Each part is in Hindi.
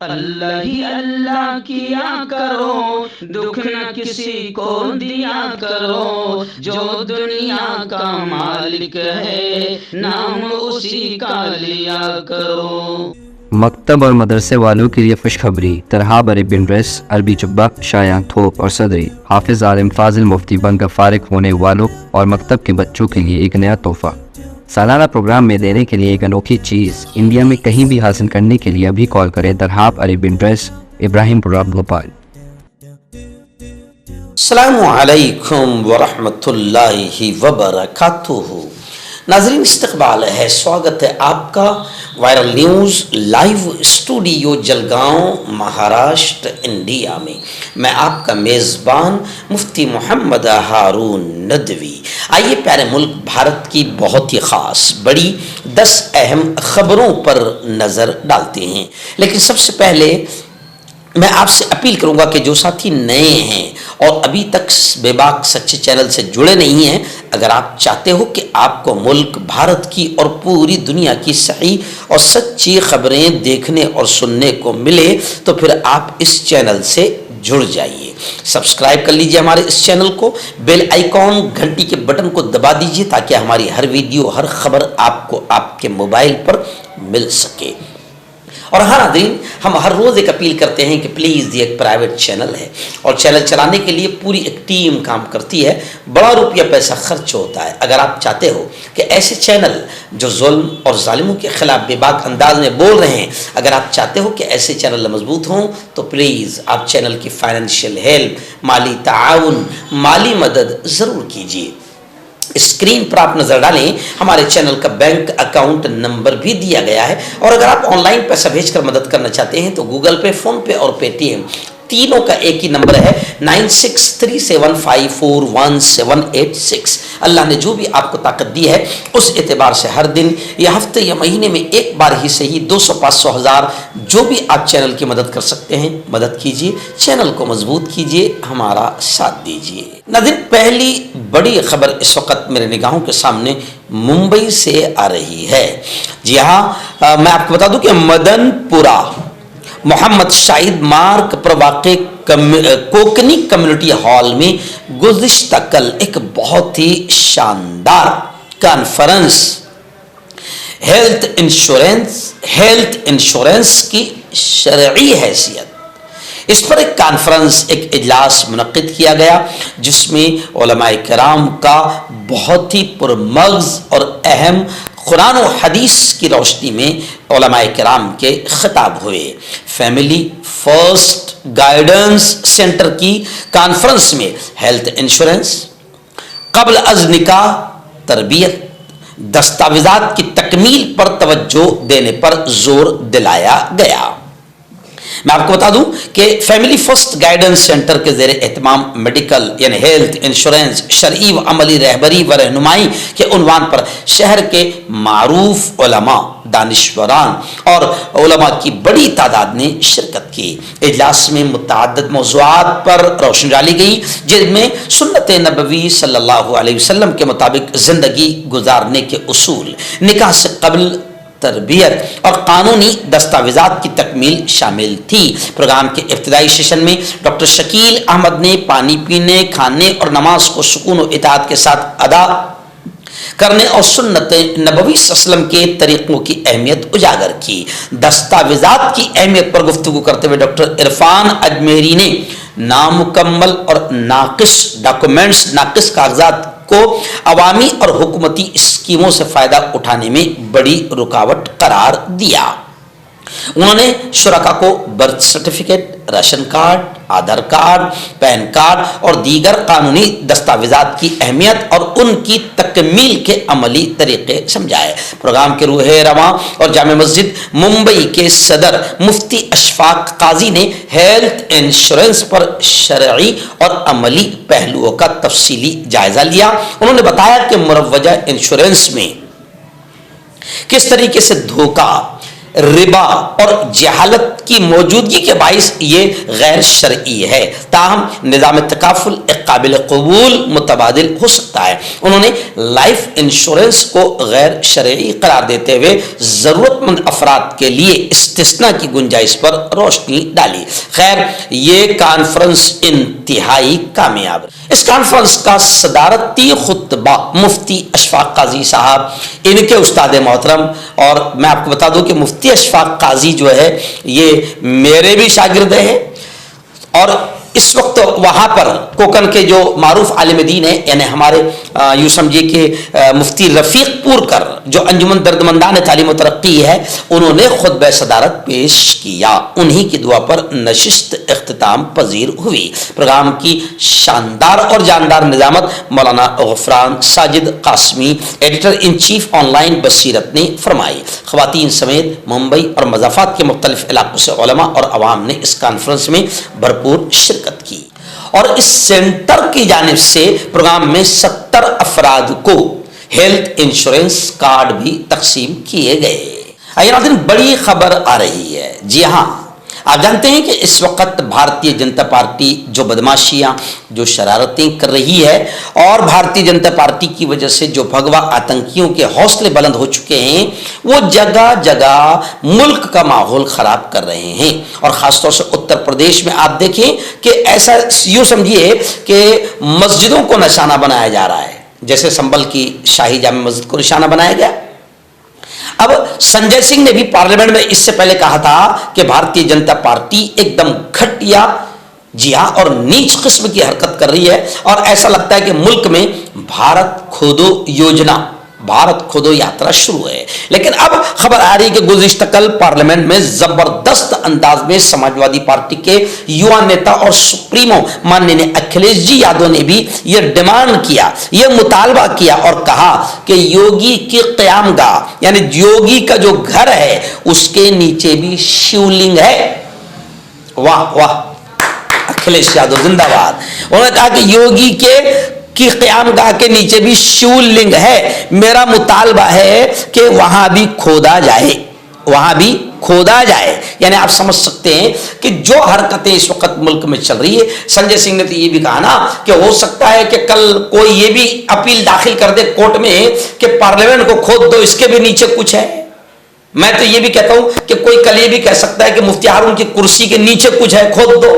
अल्लाह ही अल्लाह किया करो, दुख न किसी को दिया करो, जो दुनिया का मालिक है नाम उसी का लिया करो। मकतब और मदरसे वालों के लिए खुशखबरी। तरहाब अरब ड्रेस, अरबी जुब्बा, शायान थोप और सदरी, हाफिज आलिम फाजिल मुफ्ती बनकर फारिग होने वालों और मकतब के बच्चों के लिए एक नया तोहफा। सालाना प्रोग्राम में देने के लिए एक अनोखी चीज़ इंडिया में कहीं भी हासिल करने के लिए अभी कॉल करें। तरहाब अरब ड्रेस, इब्राहिमपुरा, भोपाल। अस्सलामु अलैकुम वरहमतुल्लाहि वबरकातुहू। नाज़रीन, इस्तक़बाल है, स्वागत है आपका viral news live studio Jalgaon, Maharashtra, India में। मैं आपका मेज़बान मुफ्ती मोहम्मद हारून नदवी। आइए प्यारे मुल्क भारत की बहुत ही ख़ास बड़ी 10 अहम ख़बरों पर नज़र डालते हैं। लेकिन सबसे पहले मैं आपसे अपील करूंगा कि जो साथी नए हैं और अभी तक बेबाक सच्चे चैनल से जुड़े नहीं हैं, अगर आप चाहते हो कि आपको मुल्क भारत की और पूरी दुनिया की सही और सच्ची खबरें देखने और सुनने को मिले, तो फिर आप इस चैनल से जुड़ जाइए। सब्सक्राइब कर लीजिए हमारे इस चैनल को, बेल आइकॉन घंटी के बटन को दबा दीजिए ताकि हमारी हर वीडियो, हर खबर आपको आपके मोबाइल पर मिल सके। और हाँ नाज़रीन, हम हर रोज़ एक अपील करते हैं कि प्लीज़ ये एक प्राइवेट चैनल है और चैनल चलाने के लिए पूरी एक टीम काम करती है, बड़ा रुपया पैसा खर्च होता है। अगर आप चाहते हो कि ऐसे चैनल जो जुल्म और जालिमों के खिलाफ बेबाक अंदाज में बोल रहे हैं, अगर आप चाहते हो कि ऐसे चैनल मजबूत हों, तो प्लीज़ आप चैनल की फाइनेंशियल हेल्प, माली ताउन, माली मदद ज़रूर कीजिए। स्क्रीन पर आप नजर डालें, हमारे चैनल का बैंक अकाउंट नंबर भी दिया गया है। और अगर आप ऑनलाइन पैसा भेजकर मदद करना चाहते हैं तो गूगल पे, फोन पे और पेटीएम तीनों का एक ही नंबर है 9637541786। अल्लाह ने जो भी आपको ताकत दी है उस एतबार से हर दिन या हफ्ते या महीने में एक बार ही सही 200, 500, 1000 जो भी आप चैनल की मदद कर सकते हैं मदद कीजिए, चैनल को मजबूत कीजिए, हमारा साथ दीजिए। नाज़रीन, पहली बड़ी खबर इस वक्त मेरे निगाहों के सामने मुंबई से आ रही है। जी हाँ, मैं आपको बता दूं कि मदनपुरा मोहम्मद शाहिद मार्ग पर वाक़े कोकनी कम्युनिटी हॉल में गुज़िश्ता कल एक बहुत ही शानदार कॉन्फ्रेंस हेल्थ इंश्योरेंस की शरई हैसियत, इस पर एक कॉन्फ्रेंस, एक इजलास मुनक्किद किया गया जिसमें उलमाए किराम का बहुत ही पुरमग़ज़ और अहम कुरान और हदीस की रोशनी में उलमाए किराम के खिताब हुए। फैमिली फर्स्ट गाइडेंस सेंटर की कॉन्फ्रेंस में हेल्थ इंश्योरेंस, क़ब्ल अज़ निकाह तरबियत, दस्तावेज़ात की तकमील पर तवज्जो देने पर जोर दिलाया गया। मैं आपको बता दूं कि फैमिली फर्स्ट गाइडेंस सेंटर के ज़ेरे एहतमाम मेडिकल यानी हेल्थ इंश्योरेंस, शरई व अमली रहबरी व रहनुमाई के उन्वान पर शहर के मारूफ उलमा, दानिश्वरान और उलमा की बड़ी तादाद ने शिरकत की। इजलास में मुतअद्दिद मौज़ूआत पर रोशनी डाली गई, जिनमें सुन्नत नबवी सल्लल्लाहु अलैहि वसल्लम के मुताबिक ज़िंदगी गुजारने के उसूल, निकाह से क़ब्ल तरबियत और कानूनी दस्तावेज़ात की तकमील शामिल थी। प्रोग्राम के इब्तिदाई सेशन में डॉक्टर शकील अहमद ने पानी पीने, खाने और नमाज को सुकून और इताअत के साथ अदा करने और सुन्नत नबवी सल्लल्लाहु अलैहि वसल्लम के तरीक़ों की अहमियत उजागर की। दस्तावेज़ात की अहमियत पर गुफ्तगू करते हुए डॉक्टर इरफान अजमेरी ने नामुकम्मल और नाकिस डॉक्यूमेंट्स, नाकिस कागजात को अवामी और हुकूमती स्कीमों से फ़ायदा उठाने में बड़ी रुकावट करार दिया। उन्होंने शुरका को बर्थ सर्टिफिकेट, राशन कार्ड, आधार कार्ड, पैन कार्ड और दीगर कानूनी दस्तावेज़ात की अहमियत और उनकी तकमील के अमली तरीक़े समझाए। प्रोग्राम के रूहे रवां और जामे मस्जिद मुंबई के सदर मुफ्ती अशफाक काजी ने हेल्थ इंश्योरेंस पर शरई और अमली पहलुओं का तफसीली जायज़ा लिया। उन्होंने बताया कि मुरव्वजा इंश्योरेंस में किस तरीके से धोखा, रिबा और जहालत की मौजूदगी के बाइस ये गैर शरई है। ताहम निज़ाम तकाफुल एक काबिल कबूल मुतबादिल हो सकता है। उन्होंने लाइफ इंश्योरेंस को गैर शरई करार देते हुए ज़रूरतमंद अफराद के लिए इस्तिस्ना की गुंजाइश पर रोशनी डाली। खैर, ये कॉन्फ्रेंस इंतहाई कामयाब। इस कॉन्फ्रेंस का सदारती खुतबा मुफ्ती अशफाक काजी साहब, इनके उस्ताद मोहतरम, और मैं आपको बता दूं कि मुफ्ती अशफाक काजी जो है ये मेरे भी शागिर्द हैं, और इस वक्त वहाँ पर कोकन के जो मारूफ आलिम दीन है, यानी हमारे यूँ समझिए कि मुफ्ती रफ़ीक पुरकर जो अंजुमन दर्दमंदान तालीम व तरक्की है, उन्होंने खुतबा सदारत पेश किया। उन्हीं की दुआ पर नशिस्त इख्तिताम पजीर हुई। प्रोग्राम की शानदार और जानदार निज़ामत मौलाना Gufran Sajid Qasmi, editor in chief online Basirat ने फरमाई। ख़वातीन समेत मुंबई और मज़ाफ़ात के मुख्तलिफ इलाकों से उलमा और अवाम ने इस कॉन्फ्रेंस में भरपूर शिरकत की, और इस सेंटर की जानिब से प्रोग्राम में 70 अफराद को हेल्थ इंश्योरेंस कार्ड भी तकसीम किए गए। आइए नाज़रीन, बड़ी खबर आ रही है। जी हाँ, आप जानते हैं कि इस वक्त भारतीय जनता पार्टी जो बदमाशियां, जो शरारतें कर रही है, और भारतीय जनता पार्टी की वजह से जो भगवा आतंकियों के हौसले बुलंद हो चुके हैं, वो जगह जगह मुल्क का माहौल खराब कर रहे हैं। और ख़ासतौर से उत्तर प्रदेश में आप देखें कि ऐसा यूँ समझिए कि मस्जिदों को निशाना बनाया जा रहा है, जैसे संभल की शाही जामे मस्जिद को निशाना बनाया गया। अब संजय सिंह ने भी पार्लियामेंट में इससे पहले कहा था कि भारतीय जनता पार्टी एकदम घटिया, जी हाँ, और नीच किस्म की हरकत कर रही है, और ऐसा लगता है कि मुल्क में भारत खोदो योजना, भारत खोदो यात्रा शुरू है। लेकिन अब खबर आ रही है कि गुज़िश्ता कल पार्लियामेंट में जबरदस्त अंदाज में समाजवादी पार्टी के युवा नेता और सुप्रीमो माननीय अखिलेश जी यादव ने भी यह डिमांड किया, यह मुतालबा किया और कहा कि योगी की क़यामगाह, यानी योगी का जो घर है, उसके नीचे भी शिवलिंग है। वाह वाह, अखिलेश यादव जिंदाबाद। उन्होंने कहा कि योगी की क़यामगाह के नीचे भी शिवलिंग है। मेरा मुतालबा है कि वहां भी खोदा जाए, वहां भी खोदा जाए। यानी आप समझ सकते हैं कि जो हरकतें इस वक्त मुल्क में चल रही है। संजय सिंह ने तो ये भी कहा ना कि हो सकता है कि कल कोई ये भी अपील दाखिल कर दे कोर्ट में कि पार्लियामेंट को खोद दो, इसके भी नीचे कुछ है। मैं तो ये भी कहता हूं कि कोई कल ये भी कह सकता है कि मुफ्ती हारून की कुर्सी के नीचे कुछ है, खोद दो।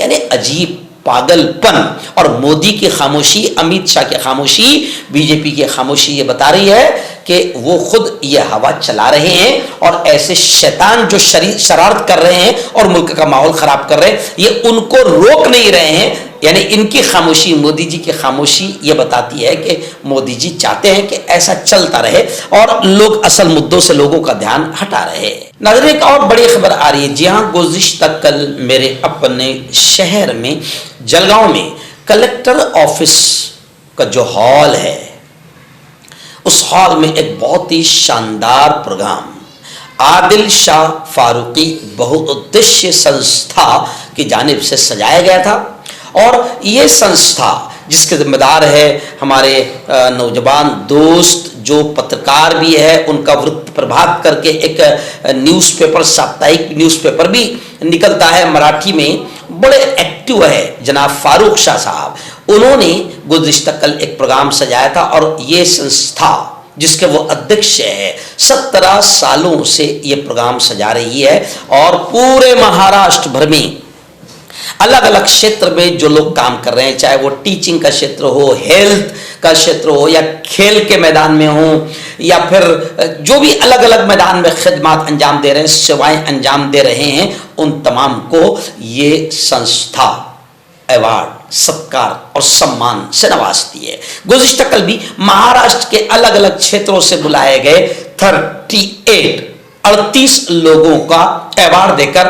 यानी अजीब पागलपन। और मोदी की खामोशी, अमित शाह की खामोशी, बीजेपी की खामोशी ये बता रही है कि वो खुद ये हवा चला रहे हैं, और ऐसे शैतान जो शरारत कर रहे हैं और मुल्क का माहौल खराब कर रहे हैं, ये उनको रोक नहीं रहे हैं। यानी इनकी खामोशी, मोदी जी की खामोशी ये बताती है कि मोदी जी चाहते हैं कि ऐसा चलता रहे और लोग असल मुद्दों से लोगों का ध्यान हटा रहे। नाज़रीन, एक और बड़ी खबर आ रही है। जी हाँ, गुज़िश्ता कल मेरे अपने शहर में जलगांव में कलेक्टर ऑफिस का जो हॉल है, उस हॉल में एक बहुत ही शानदार प्रोग्राम आदिल शाह फारूकी बहुउद्देश्य संस्था की जानिब से सजाया गया था। और ये संस्था जिसके जिम्मेदार है हमारे नौजवान दोस्त जो पत्रकार भी है, उनका वृत्त प्रभात करके एक न्यूज़पेपर, साप्ताहिक न्यूज़पेपर भी निकलता है मराठी में, बड़े एक्टिव है जनाब फारूक शाह साहब। उन्होंने गुज़िश्ता कल एक प्रोग्राम सजाया था, और ये संस्था जिसके वो अध्यक्ष है, 17 सालों से ये प्रोग्राम सजा रही है, और पूरे महाराष्ट्र भर में अलग अलग क्षेत्र में जो लोग काम कर रहे हैं, चाहे वो टीचिंग का क्षेत्र हो, हेल्थ का क्षेत्र हो, या खेल के मैदान में हो, या फिर जो भी अलग अलग मैदान में खिदमत अंजाम दे रहे हैं, सेवाएं अंजाम दे रहे हैं, उन तमाम को ये संस्था अवार्ड, सत्कार और सम्मान से नवाजती है। गुज़िश्ता कल भी महाराष्ट्र के अलग अलग क्षेत्रों से बुलाए गए 38 लोगों का अवार्ड देकर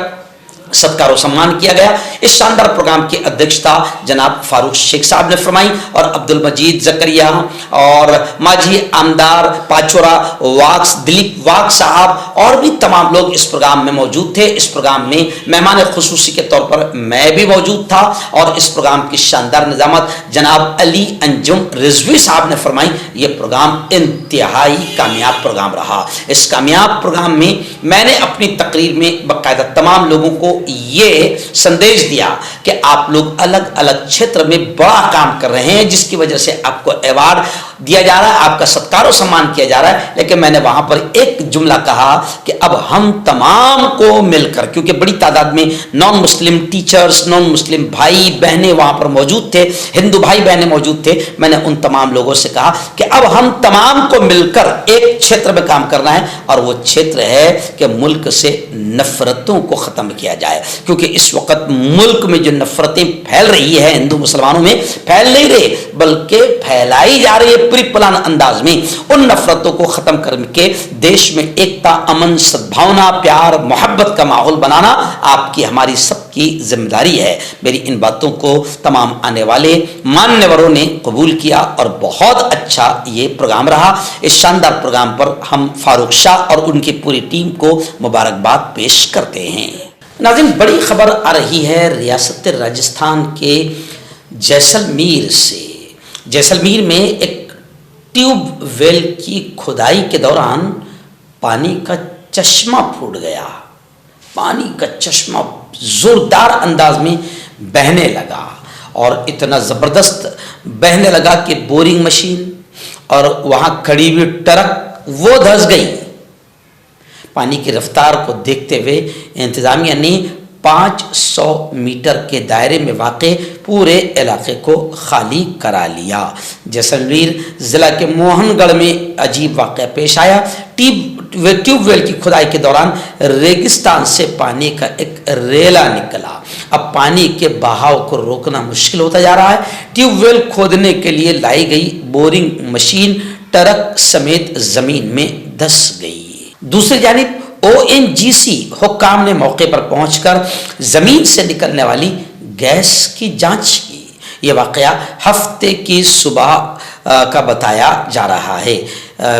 सत्कार और सम्मान किया गया। इस शानदार प्रोग्राम की अध्यक्षता जनाब फारूक शेख साहब ने फरमाई और अब्दुल मजीद जकरिया और माजी आमदार पाचोरा वाक्स दिलीप वाक साहब और भी तमाम लोग इस प्रोग्राम में मौजूद थे। इस प्रोग्राम में मेहमान खुसूसी के तौर पर मैं भी मौजूद था और इस प्रोग्राम की शानदार निजामत जनाब अली अंजुम रिजवी साहब ने फरमाई। ये प्रोग्राम इंतहाई कामयाब प्रोग्राम रहा। इस कामयाब प्रोग्राम में मैंने अपनी तकरीर में बाकायदा तमाम लोगों को ये संदेश दिया कि आप लोग अलग अलग क्षेत्र में बड़ा काम कर रहे हैं, जिसकी वजह से आपको अवार्ड दिया जा रहा है, आपका सत्कार और सम्मान किया जा रहा है। लेकिन मैंने वहां पर एक जुमला कहा कि अब हम तमाम को मिलकर, क्योंकि बड़ी तादाद में non Muslim teachers, non Muslim भाई बहनें वहां पर मौजूद थे, हिंदू भाई बहनें मौजूद थे, मैंने उन तमाम लोगों से कहा कि अब हम तमाम को मिलकर एक क्षेत्र में काम करना है और वो क्षेत्र है कि मुल्क से नफरतों को खत्म किया जाए। क्योंकि इस वक्त मुल्क में जो नफरतें फैल रही है हिंदू मुसलमानों में, फैल नहीं रही बल्कि फैलाई जा रही है पूरी प्लान अंदाज में। उन नफरतों को खत्म करके देश में एकता, अमन, सद्भावना, प्यार, मोहब्बत का माहौल बनाना आपकी हमारी सबकी जिम्मेदारी है। मेरी इन बातों को तमाम आने वाले मान्यवरों ने कबूल किया और बहुत अच्छा ये प्रोग्राम रहा। इस शानदार प्रोग्राम पर हम फारूक शाह और उनकी पूरी टीम को मुबारकबाद पेश करते हैं। नाज़रीन, बड़ी खबर आ रही है रियासत राजस्थान के जैसलमेर से। जैसलमेर में एक ट्यूबवेल की खुदाई के दौरान पानी का चश्मा फूट गया। पानी का चश्मा जोरदार अंदाज में बहने लगा और इतना ज़बरदस्त बहने लगा कि बोरिंग मशीन और वहाँ खड़ी हुई ट्रक वो धंस गई। पानी की रफ्तार को देखते हुए इंतज़ामिया ने 500 मीटर के दायरे में वाक़े पूरे इलाके को खाली करा लिया। जैसलमेर ज़िला के मोहनगढ़ में अजीब वाक़या पेश आया। ट्यूबवेल की खुदाई के दौरान रेगिस्तान से पानी का एक रेला निकला। अब पानी के बहाव को रोकना मुश्किल होता जा रहा है। ट्यूबवेल खोदने के लिए लाई गई बोरिंग मशीन ट्रक समेत ज़मीन में धंस गई। दूसरी जानिब ONGC हुक्काम ने मौके पर पहुंचकर ज़मीन से निकलने वाली गैस की जांच की। ये वाक़या हफ्ते की सुबह का बताया जा रहा है।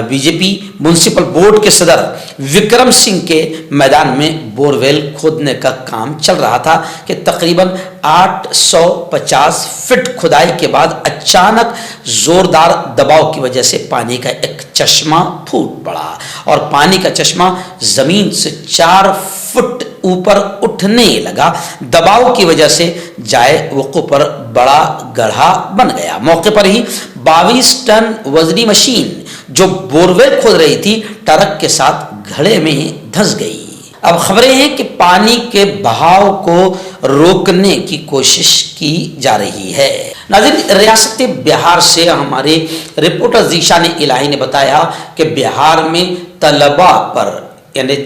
बीजेपी म्यूनसिपल बोर्ड के सदर विक्रम सिंह के मैदान में बोरवेल खोदने का काम चल रहा था कि तकरीबन 850 फीट खुदाई के बाद अचानक जोरदार दबाव की वजह से पानी का एक चश्मा फूट पड़ा और पानी का चश्मा जमीन से 4 फुट ऊपर उठने लगा। दबाव की वजह से जाए वक़ू पर बड़ा गड्ढा बन गया। मौके पर ही 22 टन वजनी मशीन जो बोरवेल खोद रही थी ट्रक के साथ घड़े में धंस गई। अब खबरें हैं कि पानी के बहाव को रोकने की कोशिश की जा रही है। नाज़रीन, रियासत बिहार से हमारे रिपोर्टर जीशा ने इलाही ने बताया कि बिहार में तलबा पर यानी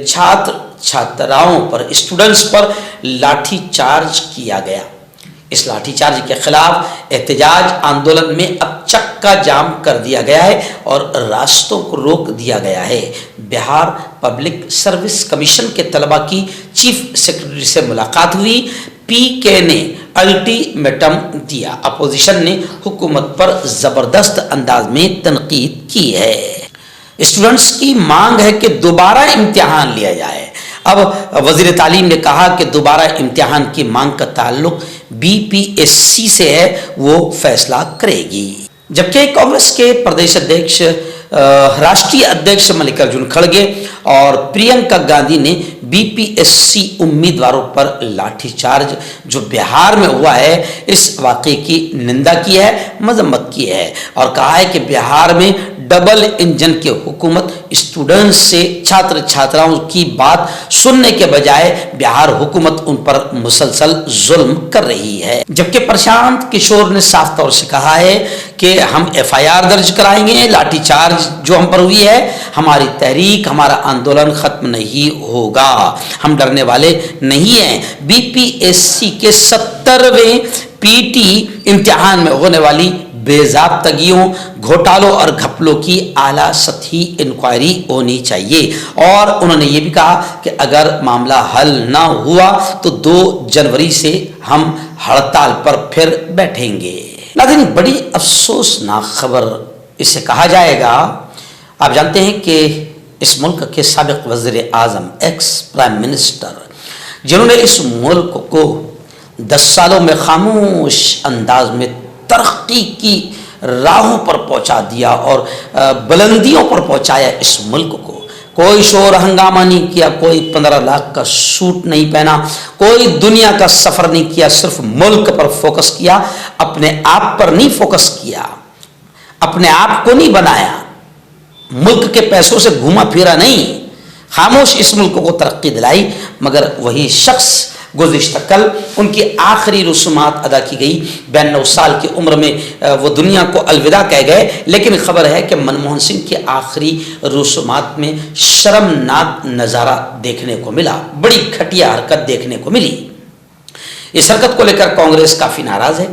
छात्राओं पर, स्टूडेंट्स पर लाठीचार्ज किया गया। इस लाठीचार्ज के खिलाफ एहतजाज आंदोलन में अब चक्का जाम कर दिया गया है और रास्तों को रोक दिया गया है। बिहार पब्लिक सर्विस कमीशन के तलबा की चीफ सेक्रेटरी से मुलाकात हुई। PK ने अल्टीमेटम दिया। अपोजिशन ने हुकूमत पर ज़बरदस्त अंदाज में तनकीद की है। स्टूडेंट्स की मांग है कि दोबारा इम्तिहान लिया जाए। अब वज़ीर तालीम ने कहा कि दोबारा इम्तिहान की मांग का ताल्लुक BPSC से है, वो फैसला करेगी। जबकि कांग्रेस के प्रदेश अध्यक्ष राष्ट्रीय अध्यक्ष मल्लिकार्जुन खड़गे और प्रियंका गांधी ने BPSC उम्मीदवारों पर लाठीचार्ज जो बिहार में हुआ है इस वाक़े की निंदा की है, मजम्मत की है और कहा है कि बिहार में डबल इंजन की हुकूमत स्टूडेंट्स से, छात्र छात्राओं की बात सुनने के बजाय बिहार हुकूमत उन पर मुसलसल जुल्म कर रही है। जबकि प्रशांत किशोर ने साफ तौर से कहा है कि हम FIR दर्ज कराएंगे, लाठीचार्ज जो हम पर हुई है, हमारी तहरीक, हमारा आंदोलन खत्म नहीं होगा, हम डरने वाले नहीं हैं। BPSC के 70वें PT इम्तिहान में होने वाली बेज़ाब्तगियों, घोटालों और घपलों की आला सतही इंक्वायरी होनी चाहिए। और उन्होंने ये भी कहा कि अगर मामला हल ना हुआ तो 2 जनवरी से हम हड़ताल पर फिर बैठेंगे। लेकिन बड़ी अफसोसनाक खबर इसे कहा जाएगा। आप जानते हैं कि इस मुल्क के साबिक वज़ीर आज़म, एक्स प्राइम मिनिस्टर, जिन्होंने इस मुल्क को 10 सालों में खामोश अंदाज में तरक्की की राहों पर पहुंचा दिया और बुलंदियों पर पहुंचाया इस मुल्क को। कोई शोर हंगामा नहीं किया, कोई 15 लाख का सूट नहीं पहना, कोई दुनिया का सफर नहीं किया, सिर्फ मुल्क पर फोकस किया, अपने आप पर नहीं फोकस किया, अपने आप को नहीं बनाया, मुल्क के पैसों से घूमा फिरा नहीं, खामोश इस मुल्क को तरक्की दिलाई। मगर वही शख्स गुज़िश्ता कल उनकी आखिरी रसूमात अदा की गई। 92 साल की उम्र में वो दुनिया को अलविदा कह गए। लेकिन खबर है कि मनमोहन सिंह की आखिरी रसूमात में शर्मनाक नज़ारा देखने को मिला, बड़ी घटिया हरकत देखने को मिली। इस हरकत को लेकर कांग्रेस काफ़ी नाराज़ है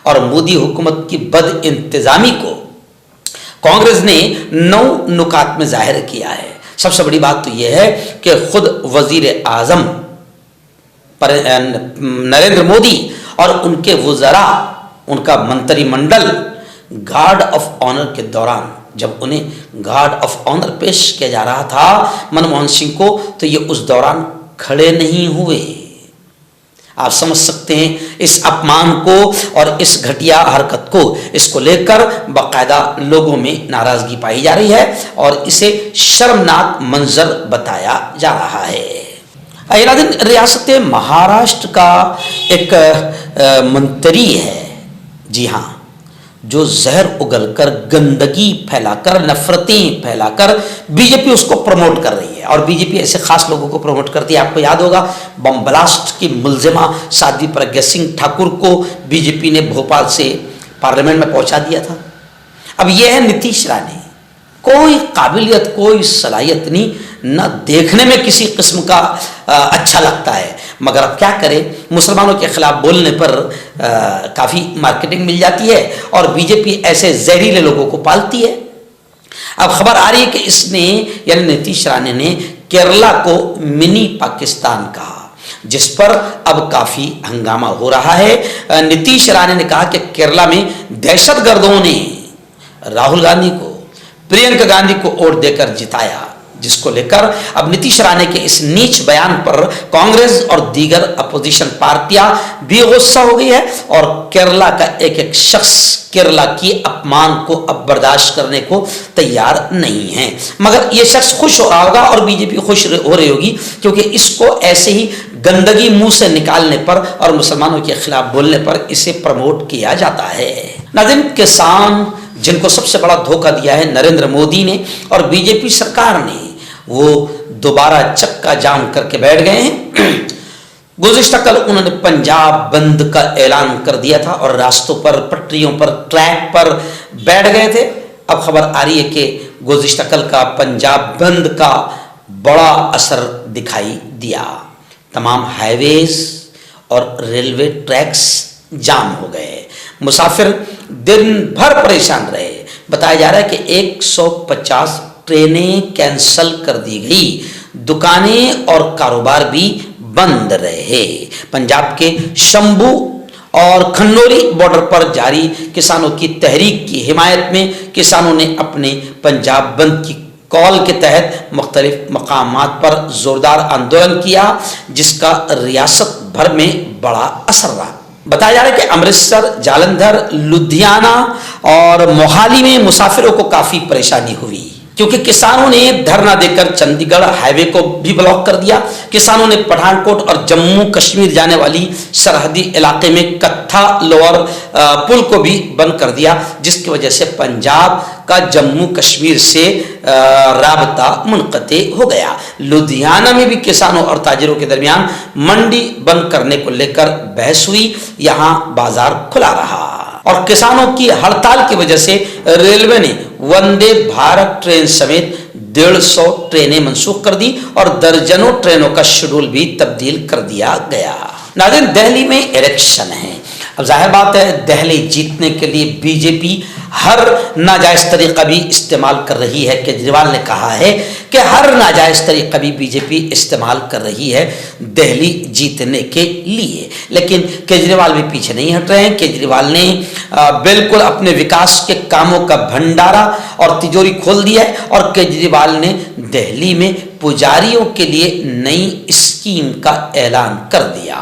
और मोदी हुकूमत की बद इंतज़ामी को कांग्रेस ने 9 नुकात में जाहिर किया है। सबसे बड़ी बात तो यह है कि खुद वज़ीर आज़म नरेंद्र मोदी और उनके वज़रा, उनका मंत्रिमंडल गार्ड ऑफ ऑनर के दौरान, जब उन्हें गार्ड ऑफ ऑनर पेश किया जा रहा था मनमोहन सिंह को, तो ये उस दौरान खड़े नहीं हुए। आप समझ सकते हैं इस अपमान को और इस घटिया हरकत को। इसको लेकर बाकायदा लोगों में नाराजगी पाई जा रही है और इसे शर्मनाक मंजर बताया जा रहा है। अगला दिन रियासत महाराष्ट्र का एक मंत्री है, जी हाँ, जो जहर उगलकर, गंदगी फैलाकर, नफरतें फैलाकर बीजेपी उसको प्रमोट कर रही है। और बीजेपी ऐसे खास लोगों को प्रमोट करती है। आपको याद होगा बम ब्लास्ट की मुलजिमा साध्वी प्रज्ञा सिंह ठाकुर को बीजेपी ने भोपाल से पार्लियामेंट में पहुंचा दिया था। अब यह है नीतीश राणे, कोई काबिलियत, कोई सलाहियत नहीं, न देखने में किसी किस्म का अच्छा लगता है। मगर अब क्या करें, मुसलमानों के खिलाफ बोलने पर काफ़ी मार्केटिंग मिल जाती है और बीजेपी ऐसे जहरीले लोगों को पालती है। अब खबर आ रही है कि इसने, यानी नीतीश राणे ने केरला को मिनी पाकिस्तान कहा, जिस पर अब काफ़ी हंगामा हो रहा है। नीतीश राणे ने कहा कि केरला में दहशतगर्दों ने राहुल गांधी को, प्रियंका गांधी को वोट देकर जिताया, जिसको लेकर अब नीतीश राणे के इस नीच बयान पर कांग्रेस और दीगर अपोजिशन पार्टियां भी गुस्सा हो गई है और केरला का एक एक शख्स केरला की अपमान को अब बर्दाश्त करने को तैयार नहीं है। मगर यह शख्स खुश हो रहा होगा और बीजेपी खुश हो रही होगी, क्योंकि इसको ऐसे ही गंदगी मुंह से निकालने पर और मुसलमानों के खिलाफ बोलने पर इसे प्रमोट किया जाता है। नाज़रीन, किसान जिनको सबसे बड़ा धोखा दिया है नरेंद्र मोदी ने और बीजेपी सरकार ने, वो दोबारा चक्का जाम करके बैठ गए हैं। गुज़िश्ता कल उन्होंने पंजाब बंद का ऐलान कर दिया था और रास्तों पर, पटरियों पर, ट्रैक पर बैठ गए थे। अब खबर आ रही है कि गुज़िश्ता कल का पंजाब बंद का बड़ा असर दिखाई दिया। तमाम हाईवेज और रेलवे ट्रैक्स जाम हो गए, मुसाफिर दिन भर परेशान रहे। बताया जा रहा है कि 150 ट्रेनें कैंसल कर दी गई, दुकानें और कारोबार भी बंद रहे। पंजाब के शंभू और खन्नौरी बॉर्डर पर जारी किसानों की तहरीक की हिमायत में किसानों ने अपने पंजाब बंद की कॉल के तहत मुख्तलिफ मकामात पर जोरदार आंदोलन किया, जिसका रियासत भर में बड़ा असर रहा। बताया जा रहा है कि अमृतसर, जालंधर, लुधियाना और मोहाली में मुसाफिरों को काफ़ी परेशानी हुई, क्योंकि किसानों ने धरना देकर चंडीगढ़ हाईवे को भी ब्लॉक कर दिया। किसानों ने पठानकोट और जम्मू कश्मीर जाने वाली सरहदी इलाके में कत्था लोअर पुल को भी बंद कर दिया, जिसकी वजह से पंजाब का जम्मू कश्मीर से राबता मुनक़ते हो गया। लुधियाना में भी किसानों और ताजिरों के दरमियान मंडी बंद करने को लेकर बहस हुई, यहाँ बाजार खुला रहा और किसानों की हड़ताल की वजह से रेलवे ने वंदे भारत ट्रेन समेत 150 ट्रेनें मंसूख कर दी और दर्जनों ट्रेनों का शेड्यूल भी तब्दील कर दिया गया। नाज़रीन, दिल्ली में इलेक्शन है अब जाहिर बात है दिल्ली जीतने के लिए बीजेपी हर नाजायज तरीका भी इस्तेमाल कर रही है। केजरीवाल ने कहा है कि हर नाजायज तरीका भी बीजेपी इस्तेमाल कर रही है दिल्ली जीतने के लिए, लेकिन केजरीवाल भी पीछे नहीं हट रहे हैं। केजरीवाल ने बिल्कुल अपने विकास के कामों का भंडारा और तिजोरी खोल दिया है और केजरीवाल ने दिल्ली में पुजारियों के लिए नई स्कीम का ऐलान कर दिया।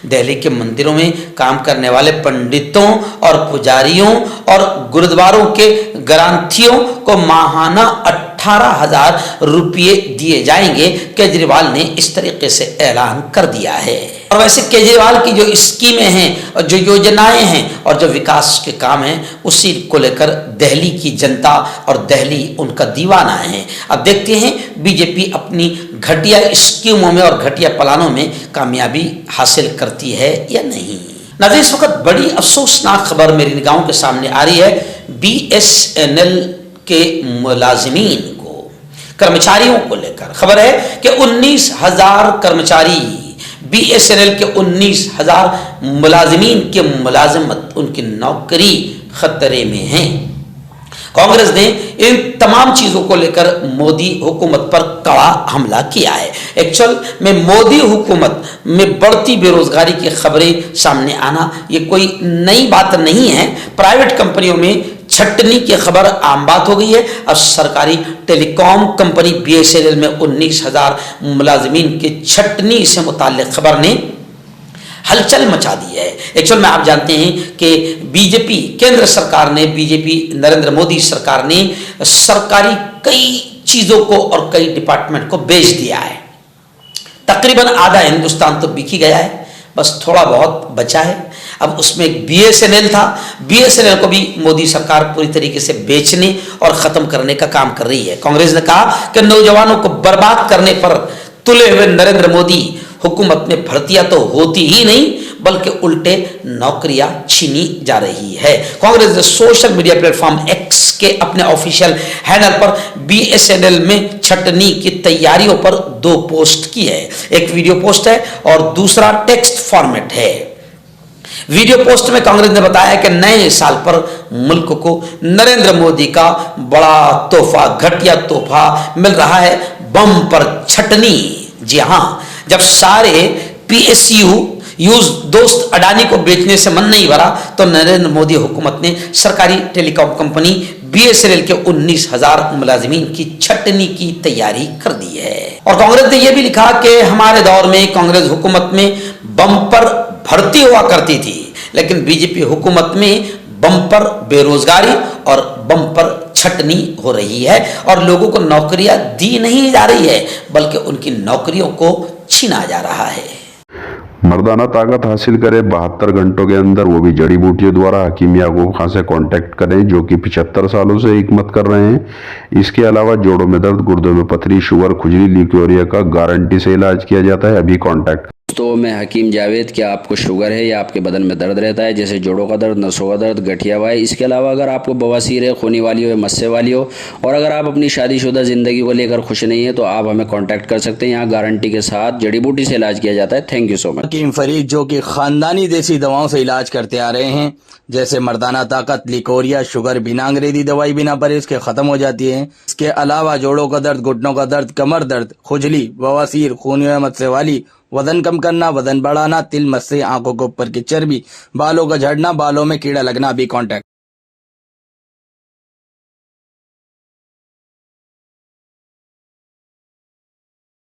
दिल्ली के मंदिरों में काम करने वाले पंडितों और पुजारियों और गुरुद्वारों के ग्रंथियों को माहाना 18,000 रुपये दिए जाएंगे। केजरीवाल ने इस तरीके से ऐलान कर दिया है। और वैसे केजरीवाल की जो स्कीमें हैं और जो योजनाएं हैं और जो विकास के काम हैं उसी को लेकर दिल्ली की जनता और दिल्ली उनका दीवाना है। अब देखते हैं बीजेपी अपनी घटिया स्कीमों में और घटिया प्लानों में कामयाबी हासिल करती है या नहीं। नाज़रीन, इस वक्त बड़ी अफसोसनाक खबर मेरी निगाहों के सामने आ रही है। BSNL के मुलाजिमीन को, कर्मचारियों को लेकर खबर है कि 19,000 कर्मचारी, BSNL के 19,000 मुलाजिमीन के मुलाजमत, उनकी नौकरी खतरे में है। कांग्रेस ने इन तमाम चीजों को लेकर मोदी हुकूमत पर कड़ा हमला किया है। एक्चुअल में मोदी हुकूमत में बढ़ती बेरोजगारी की खबरें सामने आना ये कोई नई बात नहीं है। प्राइवेट कंपनियों में छटनी की खबर आम बात हो गई है। अब सरकारी टेलीकॉम कंपनी BSNL में 19,000 मुलाजिमीन के छटनी से मुताल्लिक खबर ने हलचल मचा दी है। एक्चुअल में आप जानते हैं कि बीजेपी केंद्र सरकार ने, बीजेपी नरेंद्र मोदी सरकार ने सरकारी कई चीजों को और कई डिपार्टमेंट को बेच दिया है। तकरीबन आधा हिंदुस्तान तो बिक ही गया है, बस थोड़ा बहुत बचा है। अब उसमें एक BSNL था, BSNL को भी मोदी सरकार पूरी तरीके से बेचने और खत्म करने का काम कर रही है। कांग्रेस ने कहा कि नौजवानों को बर्बाद करने पर तुले हुए नरेंद्र मोदी हुकूमत में भर्तियां तो होती ही नहीं बल्कि उल्टे नौकरियां छीनी जा रही है। कांग्रेस ने सोशल मीडिया प्लेटफॉर्म X के अपने ऑफिशियल हैंडल पर BSNL में छटनी की तैयारियों पर 2 पोस्ट की है। एक वीडियो पोस्ट है और दूसरा टेक्स्ट फॉर्मेट है। वीडियो पोस्ट में कांग्रेस ने बताया कि नए साल पर मुल्क को नरेंद्र मोदी का बड़ा तोहफा, घटिया तोहफा मिल रहा है, बम पर छटनी। जी हां, जब सारे PSU दोस्त अडानी को बेचने से मन नहीं भरा तो नरेंद्र मोदी हुकूमत ने सरकारी टेलीकॉम कंपनी BSNL के 19,000 मुलाजिमीन की छटनी की तैयारी कर दी है। और कांग्रेस ने यह भी लिखा कि हमारे दौर में कांग्रेस हुकूमत में बम्पर भर्ती हुआ करती थी, लेकिन बीजेपी हुकूमत में बम्पर बेरोजगारी और बम्पर छटनी हो रही है और लोगों को नौकरियां दी नहीं जा रही है बल्कि उनकी नौकरियों को छीना जा रहा है। मर्दाना ताकत हासिल करें 72 घंटों के अंदर, वो भी जड़ी बूटियों द्वारा। हकीम याकूब खान से कांटेक्ट करें जो कि 75 सालों से हिकमत कर रहे हैं। इसके अलावा जोड़ों में दर्द, गुर्दों में पथरी, शुगर, खुजली, ल्यूकेरिया का गारंटी से इलाज किया जाता है। अभी कांटेक्ट। तो मैं हकीम जावेद, क्या आपको शुगर है या आपके बदन में दर्द रहता है, जैसे जोड़ों का दर्द, नसों का दर्द, गठिया हुआ है? इसके अलावा अगर आपको बवासीर है, खूनी वाली हो या मस्से वाली हो, और अगर आप अपनी शादीशुदा ज़िंदगी को लेकर खुश नहीं है तो आप हमें कांटेक्ट कर सकते हैं। यहाँ गारंटी के साथ जड़ी बूटी से इलाज किया जाता है। Thank you so much. हकीम फरीद जो कि ख़ानदानी देसी दवाओं से इलाज करते आ रहे हैं, जैसे मर्दाना ताकत, लिकोरिया, शुगर, बिना अंग्रेजी दवाई, बिना परहेज के ख़त्म हो जाती है। इसके अलावा जोड़ों का दर्द, घुटनों का दर्द, कमर दर्द, खुजली, बवासीर, खूनी व मस्से वाली, वजन कम करना, वजन बढ़ाना, तिल, मस्से, आंखों के ऊपर की चर्बी, बालों का झड़ना, बालों में कीड़ा लगना, भी कांटेक्ट।